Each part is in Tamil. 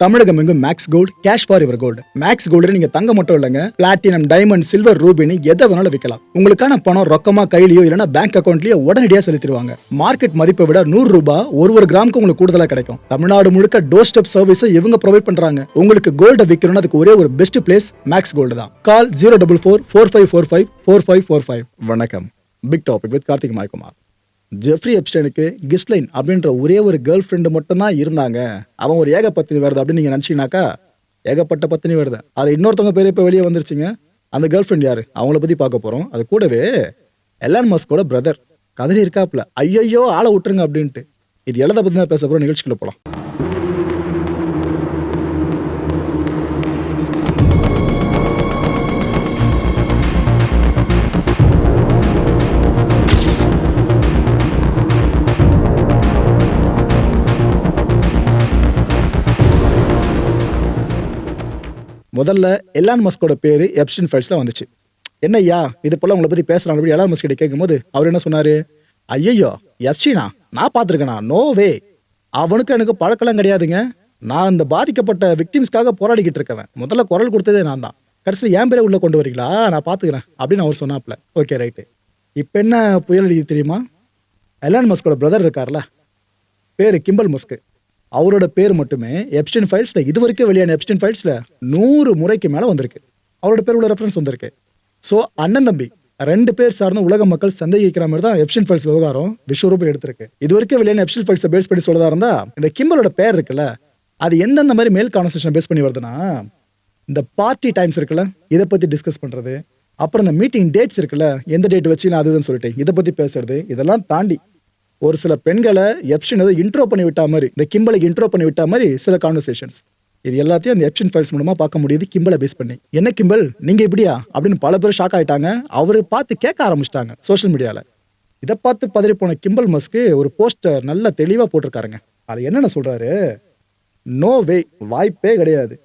தமிழகம் எங்கும் Max Gold cash for your gold. Max Gold நீங்க தங்க மட்டும் இல்லைங்க, பிளாட்டினம், டைமண்ட், சில்வர், ரூபினி எதை வேணாலும் விற்கலாம். உங்களுக்கான பணம் ரொக்கமா கையிலயோ இல்லைன்னா பேங்க் அக்கௌண்ட்லயோ உடனடியாக செலுத்திடுவாங்க. மார்க்கெட் மதிப்பை விட 100 ரூபாய் ஒரு கிராமுக்கு உங்களுக்கு கூடுதலா கிடைக்கும். தமிழ்நாடு முழுக்க டோர் ஸ்டெப் சர்வீஸும் இவங்க ப்ரொவைட் பண்றாங்க. உங்களுக்கு கோல்ட விற்கணும்னு அதுக்கு ஒரே ஒரு பெஸ்ட் பிளேஸ் மேக்ஸ் கோல்டு தான். கால் 04445454545. வணக்கம். Big topic with Karthik Maikumar. Jeffrey எப்ஸ்டைனுக்கு கிஸ்லைன் அப்படின்ற ஒரே ஒரு கேர்ள் ஃப்ரெண்டு மட்டும்தான் இருந்தாங்க. அவன் ஒரு ஏகப்பத்தினி வருது அப்படின்னு நீங்க நினைச்சீங்கன்னாக்கா, ஏகப்பட்ட பத்தினி வருது. அது இன்னொருத்தவங்க பேர் இப்போ வெளியே வந்துருச்சுங்க. அந்த கேர்ள் ஃப்ரெண்ட் யாரு, அவங்கள பத்தி பார்க்க போறோம். அது கூடவே எலான் மஸ்கோட பிரதர் கதறி இருக்காப்ல, ஐயோ ஆளை விட்டுருங்க அப்படின்ட்டு. இது எல்லாத்த பத்தி தான் பேச போறோம். நிகழ்ச்சிக்குள்ள போலாம். முதல்ல எலான் மஸ்கோட பேரு எப்ஸ்டைன் ஃபைல்ஸ்ல வந்துச்சு. என்ன ஐயா இது போல உங்களை பத்தி பேசுறாங்க அப்படி எலான் மஸ்க் கிட்ட கேட்கும்போது அவர் என்ன சொன்னாரு, ஐயோ எப்ஸ்டைனா நான் பார்த்துருக்கேனா, நோ வே, அவனுக்கு எனக்கு பழக்கலாம் கிடையாதுங்க. நான் இந்த பாதிக்கப்பட்ட விக்டிம்ஸ்க்காக போராடிக்கிட்டு இருக்கேன். முதல்ல குரல் கொடுத்ததே நான் தான். கடைசியில் என் பேரை உள்ள கொண்டு வரீங்களா, நான் பார்த்துக்கிறேன் அப்படின்னு அவர் சொன்னாப்ல. Okay right. இப்போ என்ன புயல் அடிக்குது தெரியுமா? எலான் மஸ்கோட பிரதர் இருக்கார்ல, பேரு கிம்பல் மஸ்க், அவரோட பேர் மட்டுமே எப்ஸ்டைன் ஃபைல்ஸ்ல இது வரைக்கும் வெளியான எப்ஸ்டைன் ஃபைல்ஸ்ல 100 முறைக்கு மேல வந்திருக்கு. அவரோட பேர் உள்ள ரெஃபரன்ஸ் வந்திருக்கு. ஸோ அண்ணன் தம்பி 2 பேர் சார்ந்த உலக மக்கள் சந்தேகிக்கிற மாதிரி தான் எப்ஸ்டைன் ஃபைல்ஸ் விவகாரம் விஸ்வரூபம் எடுத்திருக்கு. இது வரைக்கும் வெளியான எப்ஸ்டைன் ஃபைல்ஸை பேஸ் பண்ணி சொல்லதா இருந்தா, இந்த கிம்பலோட பேர் இருக்குல்ல, அது எந்தெந்த மாதிரி மேல் கான்வர்சேஷன் பேஸ் பண்ணி வருதுன்னா, இந்த பார்ட்டி டைம்ஸ் இருக்குல்ல, இதை பத்தி டிஸ்கஸ் பண்றது, அப்புறம் இந்த மீட்டிங் டேட்ஸ் இருக்குல்ல, எந்த டேட் வச்சு நான் அதுன்னு சொல்லிட்டு இதை பத்தி பேசுறது, இதெல்லாம் தாண்டி ஒரு சில பெண்களை எப்ஸ்டைன் ஏதோ இன்ட்ரோ பண்ணி விட்டா மாதிரி, இந்த கிம்பலுக்கு இன்ட்ரோ பண்ணி விட்டா மாதிரி சில கான்வர்சேஷன்ஸ், இது எல்லாத்தையும் அந்த எப்ஸ்டைன் ஃபைல்ஸ் மூலமா பார்க்க முடியுது கிம்பலை பேஸ் பண்ணி. என்ன கிம்பல் நீங்க இப்படியா அப்படின்னு பல பேர் ஷாக் ஆயிட்டாங்க. அவரு பார்த்து கேட்க ஆரம்பிச்சிட்டாங்க சோஷியல் மீடியால. இதை பார்த்து பதறி போன கிம்பல் மஸ்க் ஒரு போஸ்டர் நல்ல தெளிவா போட்டிருக்காருங்க. அது என்னென்ன சொல்றாரு, நோ வே, வாய்ப்பே கிடையாது.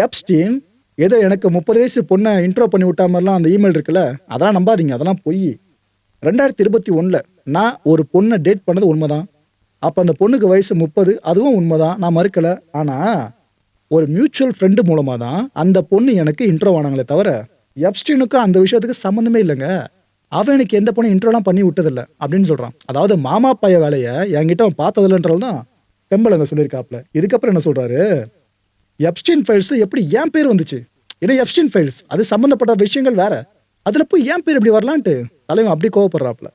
எப்ஸ்டைன் ஏதோ எனக்கு 30 வயசு பொண்ணை இன்ட்ரோ பண்ணி விட்டா மாதிரிலாம் அந்த இமெயில் இருக்குல்ல, அதெல்லாம் நம்பாதீங்க, அதெல்லாம் பொய். 2021 நான் ஒரு பொண்ணை டேட் பண்ணது உண்மைதான். அப்போ அந்த பொண்ணுக்கு வயசு 30, அதுவும் உண்மைதான், நான் மறுக்கலை. ஆனால் ஒரு மியூச்சுவல் ஃப்ரெண்டு மூலமாக தான் அந்த பொண்ணு எனக்கு இன்ட்ரோ ஆனாங்களே தவிர எப்ஸ்டைனுக்கு அந்த விஷயத்துக்கு சம்மந்தமே இல்லைங்க. அவன் எனக்கு எந்த பொண்ணு இன்ட்ரோலாம் பண்ணி விட்டதில்லை அப்படின்னு சொல்கிறான். அதாவது மாமா பைய வேலையை என்கிட்ட அவன் பார்த்ததில்லைன்றது தான் பெம்பல் அங்கே சொல்லியிருக்காப்புல. இதுக்கப்புறம் என்ன சொல்கிறாரு, எப்ஸ்டைன் ஃபைல்ஸில் எப்படி என் பேர் வந்துச்சு, ஏன்னா எப்ஸ்டைன் ஃபைல்ஸ் அது சம்மந்தப்பட்ட விஷயங்கள் வேற, அதில் போய் என் பேர் எப்படி வரலான்ட்டு தலைவன் அப்படி கோவப்படுறாப்புல.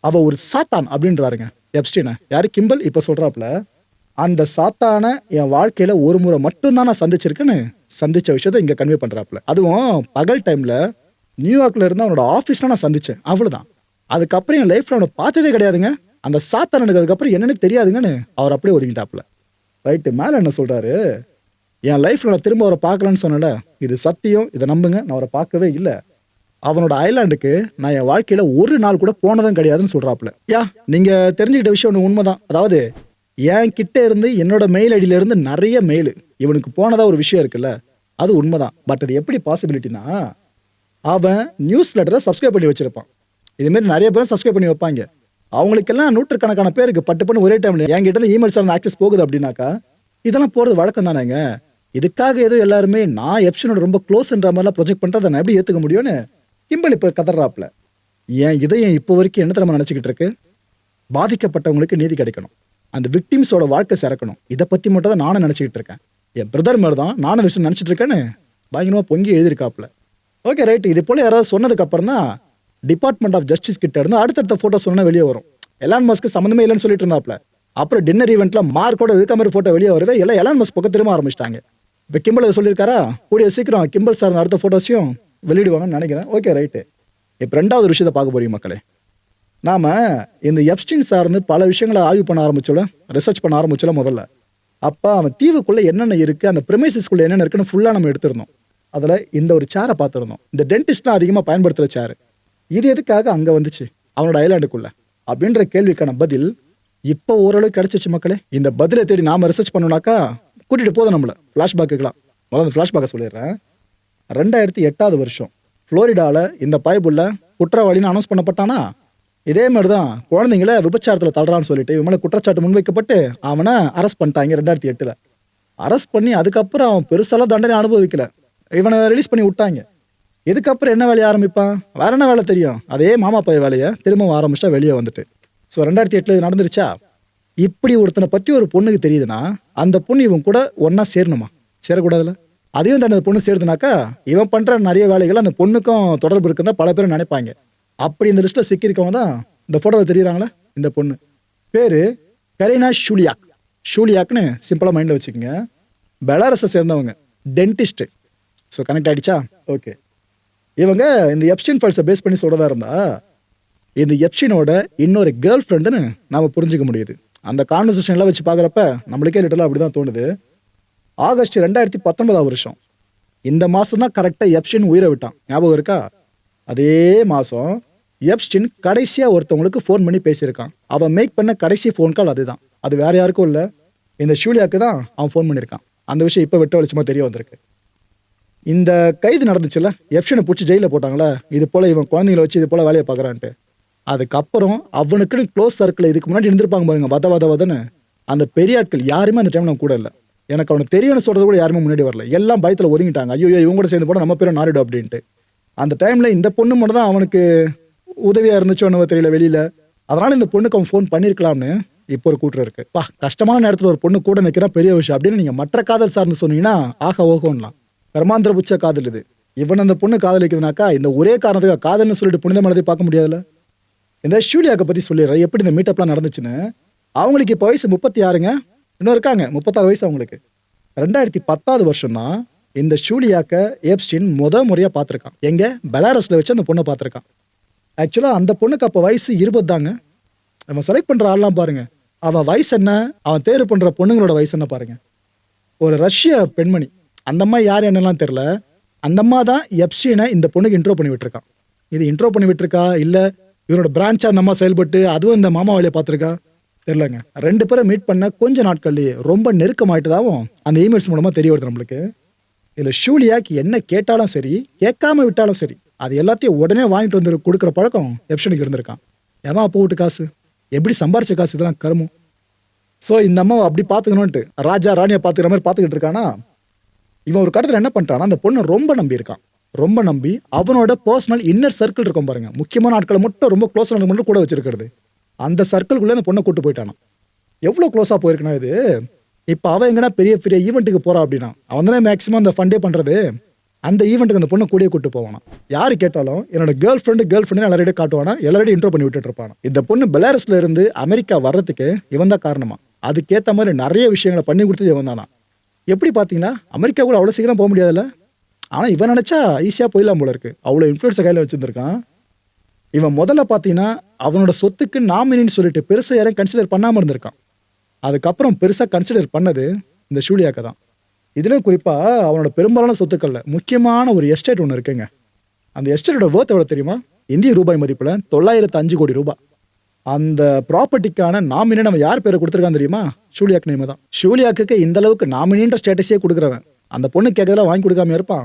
அவ ஒரு சாத்தான் அப்படின்றாருங்க எப்ஸ்டைனை. யாரு, கிம்பல் இப்ப சொல்றாப்புல, அந்த சாத்தான என் வாழ்க்கையில ஒரு முறை மட்டும்தான் நான் சந்திச்சிருக்கேன்னு சந்திச்ச விஷயத்த இங்க கன்வே பண்றாப்புல. அதுவும் பகல் டைம்ல நியூயார்க்ல இருந்து அவனோட ஆஃபீஸ்ல நான் சந்திச்சேன், அவ்வளவுதான். அதுக்கப்புறம் என் லைஃப்ல அவனை பார்த்ததே கிடையாதுங்க. அந்த சாத்தான் எனக்கு அதுக்கப்புறம் என்னன்னு தெரியாதுங்கன்னு அவர் அப்படியே ஒதுங்கிட்டாப்புல. ரைட்டு. மேல என்ன சொல்றாரு, என் லைஃப்ல நான் திரும்ப அவரை பார்க்கலன்னு சொன்னல, இது சத்தியம், இதை நம்புங்க, நான் அவரை பார்க்கவே இல்லை. அவனோட ஐலாண்டுக்கு நான் என் வாழ்க்கையில ஒரு நாள் கூட போனதும் கிடையாதுன்னு சொல்றாப்புல. யா நீங்க தெரிஞ்சுக்கிட்ட விஷயம் ஒன்று உண்மைதான். அதாவது என் கிட்ட இருந்து என்னோட மெயில் ஐடியில இருந்து நிறைய மெயில் இவனுக்கு போனதா ஒரு விஷயம் இருக்குல்ல, அது உண்மைதான். பட் அது எப்படி பாசிபிலிட்டினா, அவன் நியூஸ் லெட்டரை சப்ஸ்கிரைப் பண்ணி வச்சிருப்பான். இதுமாரி நிறைய பேரும் சப்ஸ்கிரைப் பண்ணி வைப்பாங்க. அவங்களுக்கெல்லாம் நூற்றுக்கணக்கான பேருக்கு பட்டு பண்ணி ஒரே டைம்ல என்கிட்ட இருந்து இமெயில் சார்ந்த ஆக்சஸ் போகுது அப்படின்னாக்கா, இதெல்லாம் போறது வழக்கம் தானேங்க. இதுக்காக ஏதோ எல்லாருமே நான் எப்ஸ்டைனோட ரொம்ப க்ளோஸ்ன்ற மாதிரிலாம் ப்ரொஜெக்ட் பண்றதை நான் எப்படி ஏற்றுக்க முடியும்னு கிம்பல் இப்போ கதறாப்புல. என் இதயம் இப்போ வரைக்கும் என்ன தெரியுமா நினச்சிக்கிட்டு இருக்கு, பாதிக்கப்பட்டவங்களுக்கு நீதி கிடைக்கணும், அந்த விக்டிம்ஸோட வாழ்க்கை சிறக்கணும், இதை பற்றி மட்டும் தான் நானும் நினச்சிக்கிட்டு இருக்கேன். என் பிரதர் மாதிரி தான் நானும் விஷயம் நினச்சிட்டு இருக்கேன்னு பயங்கரமாக பொங்கி எழுதியிருக்காப்புல. Okay right. இது போல் யாராவது சொன்னதுக்கு அப்புறம் தான் டிபார்ட்மெண்ட் ஆஃப் ஜஸ்டிஸ் கிட்ட இருந்து அடுத்தடுத்த ஃபோட்டோ சொன்னா வெளியே வரும். எலான் மஸ்க்கு சம்மந்தமே இல்லைன்னு சொல்லிட்டு இருந்தாப்புல. அப்புறம் டின்னர் ஈவெண்ட்ல மார்க்கோட இருக்க மாதிரி ஃபோட்டோ வெளியே வரவே எல்லாம் எலான் மஸ்க் பக்கம் திரும்ப ஆரம்பிச்சிட்டாங்க. இப்போ கிம்பல் சொல்லியிருக்காரா, கூடிய சீக்கிரம் கிம்பல் சார் அடுத்த ஃபோட்டோஸையும் வெளியிடுவாங்கன்னு நினைக்கிறேன். Okay right. இப்போ 2வது விஷயத்தை பார்க்க போறீங்க மக்களே. நாம இந்த எப்ஸ்டைன் சார்ந்து பல விஷயங்களை ஆய்வு பண்ண ஆரம்பிச்சோல, ரிசர்ச் பண்ண ஆரம்பிச்சோல முதல்ல. அப்போ அவன் தீவுக்குள்ள என்னென்ன இருக்கு, அந்த ப்ரிமைசஸ்குள்ள என்னென்ன இருக்குன்னு ஃபுல்லாக நம்ம எடுத்திருந்தோம். அதில் இந்த ஒரு சேரை பார்த்துருந்தோம். இந்த டென்டிஸ்ட்லாம் அதிகமாக பயன்படுத்துகிற சேரு, இது எதுக்காக அங்கே வந்துச்சு அவனோட ஐலாண்டுக்குள்ள அப்படின்ற கேள்விக்கான பதில் இப்போ ஓரளவுக்கு கிடைச்சிச்சு மக்களே. இந்த பதிலை தேடி நாம ரிசர்ச் பண்ணோம்னாக்கா கூட்டிட்டு போதும் நம்மள ஃப்ளாஷ்பேக்குலாம். முதல்ல ஃப்ளாஷ்பேக்கை சொல்லிடுறேன். 2008 வருஷம் புளோரிடாவில் இந்த பைபுள்ள குற்றவாளின்னு அனௌன்ஸ் பண்ணப்பட்டானா, இதே மாதிரி தான் குழந்தைங்கள விபச்சாரத்தில் தள்ளுறான்னு சொல்லிட்டு இவன் மேலே குற்றச்சாட்டு முன்வைக்கப்பட்டு அவனை அரெஸ்ட் பண்ணிட்டாங்க 2008. அரெஸ்ட் பண்ணி அதுக்கப்புறம் அவன் பெருசாலாம் தண்டனை அனுபவிக்கல. இவனை ரிலீஸ் பண்ணி விட்டாங்க. இதுக்கப்புறம் என்ன வேலையை ஆரம்பிப்பான்? வேற என்ன வேலை தெரியும்? அதே மாமா பைய வேலையை திரும்பவும் ஆரம்பிச்சிட்டா வெளியே வந்துட்டு. ஸோ 2008 இது நடந்துருச்சா? இப்படி ஒருத்தனை பற்றி ஒரு பொண்ணுக்கு தெரியுதுன்னா அந்த பொண்ணு இவன் கூட ஒன்றா சேரணுமா? சேரக்கூடாதுல்ல. அதையும் தன் பொண்ணு சேருதுனாக்கா இவன் பண்ணுற நிறைய வேலைகள் அந்த பொண்ணுக்கும் தொடர்பு இருக்குன்னு தான் பல பேர் நினைப்பாங்க. அப்படி இந்த லிஸ்ட்டில் சிக்கியிருக்கவங்க தான் இந்த ஃபோட்டோவில் தெரியுறாங்களே இந்த பொண்ணு. பேர் கரீனா ஷூலியாக். ஷூலியாக்னு சிம்பிளாக மைண்டில் வச்சுக்கோங்க. பெலாரஸை சேர்ந்தவங்க, டென்டிஸ்ட்டு. ஸோ கனெக்ட் ஆகிடுச்சா? ஓகே. இவங்க இந்த எப்ஸ்டீன் ஃபைல்ஸை பேஸ் பண்ணி சொல்கிறதா இருந்தா இந்த எப்ஸ்டீனோட இன்னொரு கேர்ள் ஃப்ரெண்டுன்னு நாம் புரிஞ்சுக்க முடியுது. அந்த கான்வர்சேஷன்லாம் வச்சு பார்க்குறப்ப நம்மளுக்கே லிட்டலாக அப்படி தான் தோணுது. ஆகஸ்ட் 2019 இந்த மாதம் தான் கரெக்டாக எப்ஸ்டீன் உயிரை விட்டான். ஞாபகம் இருக்கா? அதே மாதம் எப்ஸ்டீன் கடைசியாக ஒருத்தவங்களுக்கு ஃபோன் பண்ணி பேசியிருக்கான். அவன் மேக் பண்ண கடைசி ஃபோன் கால் அதுதான். அது வேற யாருக்கும் இல்லை, இந்த ஷூலியாக்கு தான் அவன் ஃபோன் பண்ணியிருக்கான். அந்த விஷயம் இப்போ வெட்ட வெளிச்சமாக தெரிய வந்திருக்கு. இந்த கைது நடந்துச்சுல்ல, எப்ஸ்டீனை பிடிச்சி ஜெயிலில் போட்டாங்களே, இது போல் இவன் குழந்தைங்களை வச்சு இது போல் வேலையை பார்க்குறான்ட்டு. அதுக்கப்புறம் அவனுக்குன்னு க்ளோஸ் சர்க்கிள் இதுக்கு முன்னாடி இருந்திருப்பாங்க பாருங்க, வதன்னு அந்த பெரிய ஆட்கள் யாருமே அந்த டைம் நம்ம கூட இல்லை. எனக்கு அவனுக்கு தெரியும்னு சொல்கிறது கூட யாருமே முன்னாடி வரல. எல்லாம் பயத்தில் ஒதுங்கிட்டாங்க. ஐயோ இவங்க கூட சேர்ந்து போட நம்ம பேரும் நாரிடும் அப்படின்ட்டு. அந்த டைமில் இந்த பொண்ணு மட்டும் தான் அவனுக்கு உதவியாக இருந்துச்சோ நம்ம தெரியல வெளியில். அதனால் இந்த பொண்ணுக்கு அவன் ஃபோன் பண்ணியிருக்கலாம்னு இப்போ ஒரு கூட்டம் இருக்குது. கஷ்டமான நேரத்தில் ஒரு பொண்ணு கூட நிற்கிறா பெரிய விஷயம் அப்படின்னு நீங்கள் மற்ற காதல் சார்ந்து சொன்னீங்கன்னா ஆக ஓகோன்னலாம். கர்மாந்திர புச்ச காதல் இது. இவன் அந்த பொண்ணு காதலிக்குதுனாக்கா இந்த ஒரே காரணத்துக்காக காதல்னு சொல்லிட்டு புனிதமானதை பார்க்க முடியாதுல்ல. இந்த ஷூலியாக்கை பற்றி சொல்லிடுறேன் எப்படி இந்த மீட்டப்லாம் நடந்துச்சுன்னு. அவங்களுக்கு இப்போ வயசு 36ங்க. இன்னும் இருக்காங்க 36 வயசு அவங்களுக்கு. 2010 தான் இந்த ஷூலியாக்கை எப்ஸ்டீன் முறையாக பார்த்துருக்கான். எங்கே? பெலாரஸில் வச்சு அந்த பொண்ணை பார்த்துருக்கான். ஆக்சுவலாக அந்த பொண்ணுக்கு அப்போ வயசு 20 தாங்க. அவன் செலக்ட் பண்ணுற ஆள்லாம் பாருங்க, அவன் வயசு என்ன, அவன் தேர்வு பண்ணுற பொண்ணுங்களோட வயசு என்ன பாருங்க. ஒரு ரஷ்ய பெண்மணி, அந்த அம்மா யார் என்னெல்லாம் தெரில, அந்த அம்மா தான் எப்ஸ்டீனை இந்த பொண்ணுக்கு இன்ட்ரோ பண்ணி விட்டுருக்கான். இது இன்ட்ரோ பண்ணி விட்டுருக்கா இல்லை இவனோட பிரான்ச்சாக அந்த அம்மா செயல்பட்டு அதுவும் இந்த மாமா வேலையை பார்த்துருக்கா தெரிலங்க. 2 பேரும் மீட் பண்ண கொஞ்ச நாட்கள்லேயே ரொம்ப நெருக்கமாயிட்டுதாவும் அந்த இமெயில்ஸ் மூலமாக தெரிய வருது நம்மளுக்கு. இதில் ஷூலியாக்கு என்ன கேட்டாலும் சரி கேட்காம விட்டாலும் சரி அது எல்லாத்தையும் உடனே வாங்கிட்டு வந்து கொடுக்குற பழக்கம் எப்ஸ்டீனுக்கு இருந்திருக்கான். ஏமா அப்போ விட்டு காசு, எப்படி சம்பாரிச்ச காசு, இதெல்லாம் கருமும். ஸோ இந்த அம்மாவை அப்படி பார்த்துக்கணுன்ட்டு ராஜா ராணியை பார்த்துக்கிற மாதிரி பார்த்துக்கிட்டு இருக்கானா. இவன் ஒரு கட்டத்தில் என்ன பண்ணிட்டானா, அந்த பொண்ணை ரொம்ப நம்பியிருக்கான். ரொம்ப நம்பி அவனோட பர்சனல் இன்னர் சர்க்கிள் இருக்கும் பாருங்க, முக்கியமான ஆட்களை மட்டும் ரொம்ப க்ளோஸான மட்டும் கூட வச்சிருக்கிறது, அந்த சர்க்கிள்குள்ளே அந்த பொண்ணை கூட்டு போயிட்டானா. எவ்வளோ க்ளோஸாக போயிருக்குன்னா இது. இப்போ அவன் எங்கன்னா பெரிய பெரிய ஈவெண்ட்டுக்கு போகிறான் அப்படின்னா அவன் தானே மேக்ஸிமம் அந்த ஃபண்டே பண்ணுறது. அந்த ஈவெண்ட்டுக்கு அந்த பொண்ணை கூடயே கூட்டு போவானா. யார் கேட்டாலும் என்னோட கேர்ள் ஃப்ரெண்டு எல்லாரையும் காட்டுவானா, எல்லாரையும் இன்ட்ரோ பண்ணி விட்டுட்டு இருப்பானா. இந்த பொண்ணு பெலாரஸ்ல இருந்து அமெரிக்கா வர்றதுக்கு இவன் தான் காரணமா. அதுக்கேற்ற மாதிரி நிறைய விஷயங்களை பண்ணி கொடுத்தது இவன் தானா. எப்படி பார்த்தீங்கன்னா அமெரிக்கா கூட அவ்வளோ சீக்கிரம் போக முடியாதுல்ல. ஆனால் இவன் நினச்சா ஈஸியாக போயிடலாம் போல இருக்கு. அவ்வளோ இன்ஃப்ளூயன்ஸை கையில் வச்சுருந்துருக்கான். இவன் முதல்ல பார்த்தீங்கன்னா அவனோட சொத்துக்கு நாமினின்னு சொல்லிட்டு பெருசாக யாரையும் கன்சிடர் பண்ணாமல் இருந்திருக்கான். அதுக்கப்புறம் பெருசாக கன்சிடர் பண்ணது இந்த ஷூலியாக்கை தான். இதுலேயும் குறிப்பாக அவனோட பெரும்பாலான சொத்துக்களில் முக்கியமான ஒரு எஸ்டேட் ஒன்று இருக்குங்க. அந்த எஸ்டேட்டோட வேர்த் எவ்வளோ தெரியுமா? இந்திய ரூபாய் மதிப்பில் 905 கோடி ரூபாய். அந்த ப்ராப்பர்ட்டிக்கான நாமினி நம்ம யார் பேரை கொடுத்துருக்கான்னு தெரியுமா? ஷூலியாக் நேம் தான். ஷூலியாக்கு இந்த அளவுக்கு நாமினின்ற ஸ்டேட்டஸே கொடுக்குறவன் அந்த பொண்ணு கேட்கறதெல்லாம் வாங்கி கொடுக்காம இருப்பான்.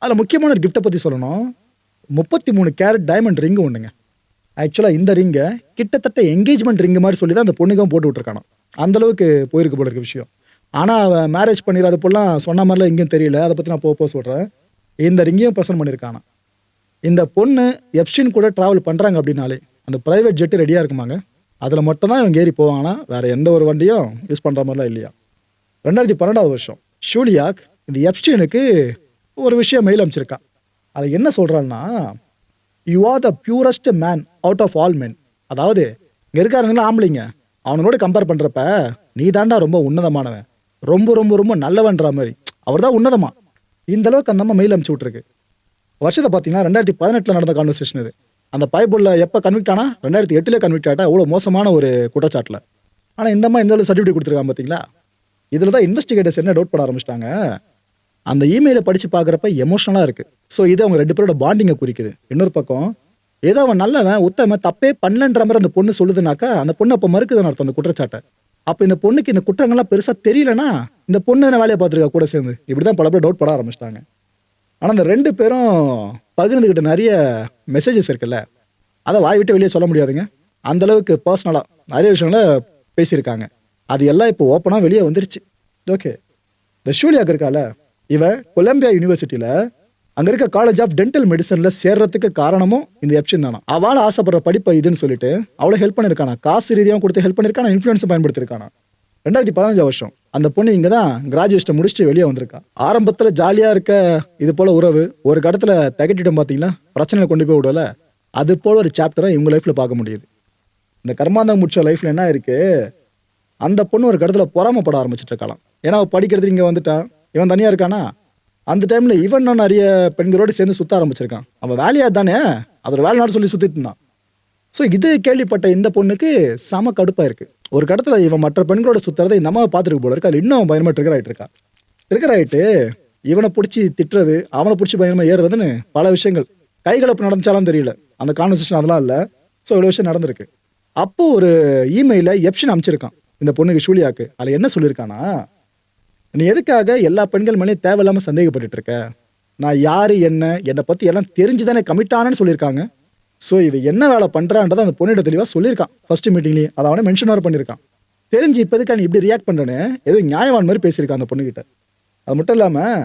அதில் முக்கியமான ஒரு கிஃப்ட்டை பற்றி சொல்லணும். 33 கேரட் டைமண்ட் ரிங்கு ஒன்றுங்க. ஆக்சுவலாக இந்த ரிங்கை கிட்டத்தட்ட என்கேஜ்மெண்ட் ரிங்கு மாதிரி சொல்லி தான் அந்த பொண்ணுக்கும் போட்டு விட்டுருக்கானோ. அந்தளவுக்கு போயிருக்கு போல இருக்க விஷயம். ஆனால் அவன் மேரேஜ் பண்ணிடாத போலாம் சொன்ன மாதிரிலாம் எங்கேயும் தெரியல. அதை பற்றி நான் போக சொல்கிறேன். இந்த ரிங்கையும் ப்ரெசென்ட் பண்ணியிருக்கானா. இந்த பொண்ணு எப்ஸ்டீன் கூட ட்ராவல் பண்ணுறாங்க அப்படின்னாலே அந்த ப்ரைவேட் ஜெட்டு ரெடியாக இருக்குமாங்க. அதில் மட்டும்தான் இவங்க ஏறி போவாங்கன்னா வேறு எந்த ஒரு வண்டியும் யூஸ் பண்ணுற மாதிரிலாம் இல்லையா. 2012 ஷூலியாக் இந்த எப்ஸ்டீனுக்கு ஒரு விஷயம் மெயில் அமைச்சிருக்கா. அது என்ன சொல்கிறான்னா, you are the purest man out of all men. அதாவது இங்கே இருக்காருங்களா ஆம்பளைங்க, அவனோட கம்பேர் பண்ணுறப்ப நீ தாண்டா ரொம்ப உன்னதமானவன், ரொம்ப ரொம்ப ரொம்ப நல்லவன்ற மாதிரி. அவர் தான் உன்னதமா. இந்த அளவுக்கு அந்த அம்மா மெயில் அனுப்பிச்சு விட்ருக்கு. வருஷத்தை பார்த்தீங்கன்னா 2018 நடந்த கான்வர்சேஷன் இது. அந்த பைபிளில் எப்போ கன்விக்ட் ஆனால் 2008 கன்விக்ட் ஆகிட்டா அவ்வளோ மோசமான ஒரு குற்றச்சாட்டில். ஆனால் இந்த அம்மா இந்த அளவு சர்டிஃபிகேட் கொடுத்துருக்காங்க பார்த்தீங்களா. இதில் தான் இன்வெஸ்டிகேட்டர்ஸ் என்ன டவுட் பண்ண ஆரம்பிச்சிட்டாங்க. அந்த இமெயிலை படித்து பார்க்குறப்ப எமோஷனலாக இருக்குது. ஸோ இது அவங்க 2 பேரோட பாண்டிங்கை குறிக்குது. இன்னொரு பக்கம் ஏதோ அவன் நல்லவன் உத்தமன் தப்பே பண்ணலன்ற மாதிரி அந்த பொண்ணு சொல்லுதுனாக்கா அந்த பொண்ணு அப்போ மறுக்குதுன்னு அர்த்தம் அந்த குற்றச்சாட்டை. அப்போ இந்த பொண்ணுக்கு இந்த குற்றங்கள்லாம் பெருசாக தெரியலனா இந்த பொண்ணு என்ன வேலையை பார்த்துருக்கா கூட சேர்ந்து. இப்படி தான் பல பேர் டவுட் பண்ண ஆரம்பிச்சிட்டாங்க. ஆனால் அந்த 2 பேரும் பகிர்ந்துக்கிட்ட நிறைய மெசேஜஸ் இருக்குல்ல, அதை வாய் விட்டு வெளியே சொல்ல முடியாதுங்க. அந்தளவுக்கு பர்சனலாக நிறைய விஷயங்களை பேசியிருக்காங்க. அது எல்லாம் இப்போ ஓப்பனாக வெளியே வந்துருச்சு. ஓகே, இந்த ஷூலியாக் இருக்கால, இவ கொலம்பியா யூனிவர்சிட்டியில அங்க இருக்க காலேஜ் ஆஃப் டென்டல் மெடிசன்ல சேர்றதுக்கு காரணமும் இந்த எப்ஸ்டைன் தானா. அவள ஆசைப்படுற படிப்பை இதுன்னு சொல்லிட்டு அவளை ஹெல்ப் பண்ணிருக்கானா, காசு ரீதியாகவும் கொடுத்து ஹெல்ப் பண்ணிருக்கானா, இன்ஃபுளுன்ஸ் பயன்படுத்திருக்கானா. 2015 வருஷம் அந்த பொண்ணு இங்க தான் கிராஜுவேஷன் முடிச்சுட்டு வெளியே வந்திருக்கா. ஆரம்பத்துல ஜாலியா இருக்க இது போல உறவு ஒரு கடத்துல தகட்டிட்டும் பாத்தீங்களா, பிரச்சனையில கொண்டு போய் விடல. அது போல ஒரு சாப்டரை இவங்க லைஃப்ல பார்க்க முடியுது. இந்த கர்மாந்தம் முடிச்ச லைஃப்ல என்ன இருக்கு, அந்த பொண்ணு ஒரு கடத்துல பொறாமப்பட ஆரம்பிச்சிட்டு இருக்கலாம். ஏன்னா அவ படிக்கிறதுக்கு இங்க வந்துட்டா, இவன் தனியா இருக்கானா. அந்த டைம்ல இவன் நிறைய பெண்களோடு சேர்ந்து சுத்த ஆரம்பிச்சிருக்கான். அவன் வேலையா தானே, அதோட வேலை நாடு சொல்லி சுத்திட்டு இருந்தான். ஸோ இது கேள்விப்பட்ட இந்த பொண்ணுக்கு செம கடுப்பா இருக்கு. ஒரு கடத்துல இவன் மற்ற பெண்களோட சுத்துறதை இந்த அம்மாவை பார்த்துருக்கு போல இருக்கு. அது இன்னும் பயணமா ட்ரிகர் ஆயிட்டு இருக்கா. ட்ரிகர் ஆயிட்டு இவனை பிடிச்சி திட்டுறது, அவனை பிடிச்சி பயணமா ஏறுறதுன்னு பல விஷயங்கள் கைகலப்பு நடந்துச்சாலும் தெரியல. அந்த கான்வர்சேஷன் அதெல்லாம் இல்லை. ஸோ இவ்வளோ விஷயம் நடந்திருக்கு. அப்போ ஒரு இமெயில எப்ஸ்டைன் அமைச்சிருக்கான் இந்த பொண்ணுக்கு, ஷூலியாக்கு. அதில் என்ன சொல்லியிருக்கானா, நீ எதுக்காக எல்லா பெண்கள் மேலேயும் தேவையில்லாமல் சந்தேகப்பட்டு இருக்க, நான் யாரு என்னை பற்றி எல்லாம் தெரிஞ்சுதானே கமிட் ஆனேன்னு சொல்லியிருக்காங்க. ஸோ இவ என்ன வேலை பண்ணுறான்றதை அந்த பொண்ணிட தெளிவாக சொல்லியிருக்கான் ஃபர்ஸ்ட் மீட்டிங்லேயே. அதை அவனே மென்ஷன் வேறு பண்ணியிருக்கான். தெரிஞ்சு இப்போதுக்கா நீ இப்படி ரியாக்ட் பண்ணுறேன்னு ஏதோ நியாயவான் மாதிரி பேசியிருக்கான் அந்த பொண்ணுக்கிட்ட. அது மட்டும் இல்லாமல்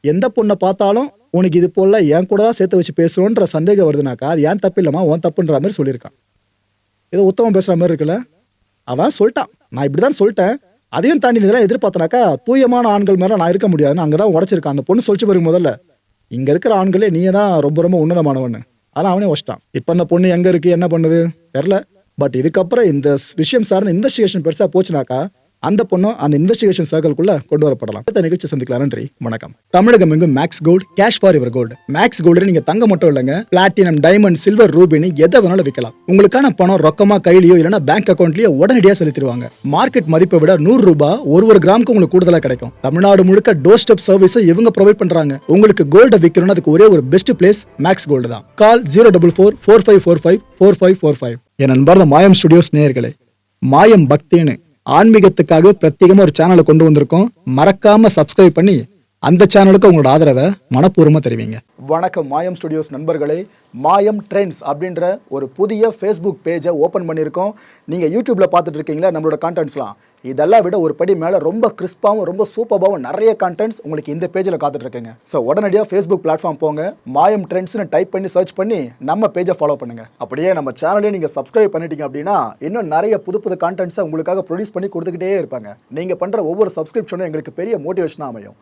எந்த பொண்ணை பார்த்தாலும் உனக்கு இது போல என் கூட தான் சேர்த்து வச்சு பேசுவோன்ற சந்தேகம் வருதுனாக்கா அது ஏன் தப்பு இல்லைம்மா, உன் தப்புன்ற மாதிரி சொல்லியிருக்கான். ஏதோ உத்தமம் பேசுகிற மாதிரி இருக்குல்ல. அவன் சொல்லிட்டான், நான் இப்படி தான் சொல்லிட்டேன், அதையும் தாண்டி இதெல்லாம் எதிர்பார்த்தனாக்கா தூயமான ஆண்கள் மேலே நான் இருக்க முடியாதுன்னு அங்கே தான் உடச்சிருக்கான். அந்த பொண்ணு சொல்லிச்சு பாருங்க, முதல்ல இங்கே இருக்கிற ஆண்களே நீயே தான் ரொம்ப ரொம்ப உன்னதமானவன்னு. ஆனால் அவனே வச்சிட்டான். இப்போ அந்த பொண்ணு எங்கே இருக்குது, என்ன பண்ணுது தெரில. பட் இதுக்கப்புறம் இந்த விஷயம் சார்ந்த இன்வெஸ்டிகேஷன் பெருசாக போச்சுனாக்கா அந்த பொண்ணும் அந்த இன்வெஸ்டிகேஷன் சர்க்கிள்குள்ள கொண்டு வரப்படலாம். அடுத்த நிகழ்ச்சி சந்திக்கலாம். நன்றி, வணக்கம். தமிழகம் எங்கும் Max Gold, cash for your gold. Max Gold நீங்க தங்க மட்டும் இல்லைங்க, பிளாட்டினம், டைமண்ட், சில்வர், ரூபினி எதை வேணாலும் விற்கலாம். உங்களுக்கான பணம் ரொக்கமா கையிலயோ இல்லைன்னா பேங்க் அக்கௌண்ட்லயோ உடனடியாக செலுத்திடுவாங்க. மார்க்கெட் மதிப்பை விட 100 ரூபாய் ஒரு கிராமுக்கு உங்களுக்கு கூடுதலாக கிடைக்கும். தமிழ்நாடு முழுக்க டோர் ஸ்டெப் சர்வீஸும் இவங்க ப்ரொவைட் பண்றாங்க. உங்களுக்கு கோல்டை விற்கணும்னு அதுக்கு ஒரே ஒரு பெஸ்ட் பிளேஸ் மேக்ஸ் கோல்டு தான். கால் 04445454545. என் அன்பார்ந்த மாயம் ஸ்டுடியோஸ் நேயர்களே, மாயம் பக்தின்னு ஆன்மீகத்துக்காக பிரத்யேகமா ஒரு சேனலை கொண்டு வந்திருக்கோம். மறக்காம சப்ஸ்கிரைப் பண்ணி அந்த சேனலுக்கு உங்களோட ஆதரவை மனப்பூர்வமா தெரிவிங்க. வணக்கம் மாயம் ஸ்டுடியோஸ் நண்பர்களே. மாயம் ட்ரெண்ட்ஸ் அப்படின்ற ஒரு புதிய ஃபேஸ்புக் பேஜை ஓப்பன் பண்ணியிருக்கோம். நீங்கள் யூடியூப்பில் பார்த்துட்டு இருக்கீங்களா நம்மளோட கான்டென்ட்ஸ்லாம், இதெல்லாம் விட ஒரு படி மேலே ரொம்ப கிறிஸ்பாகவும் ரொம்ப சூப்பராகவும் நிறைய கான்டென்ட்ஸ் உங்களுக்கு இந்த பேஜில் காத்துட்ருக்குங்க. ஸோ உடனடியாக ஃபேஸ்புக் பிளாட்ஃபார்ம் போங்க, மாயம் ட்ரெண்ட்ஸ்னு டைப் பண்ணி சர்ச் பண்ணி நம்ம பேஜை ஃபாலோ பண்ணுங்கள். அப்படியே நம்ம சேனலையும் நீங்கள் சப்ஸ்கிரைப் பண்ணிட்டீங்க அப்படின்னா இன்னும் நிறைய புது கான்டென்ட்ஸை உங்களுக்காக ப்ரொடியூஸ் பண்ணி கொடுத்துக்கிட்டே இருப்பாங்க. நீங்கள் பண்ணுற ஒவ்வொரு சப்ஸ்கிரிப்ஷனும் எங்களுக்கு பெரிய மோட்டிவேஷனாக அமையும்.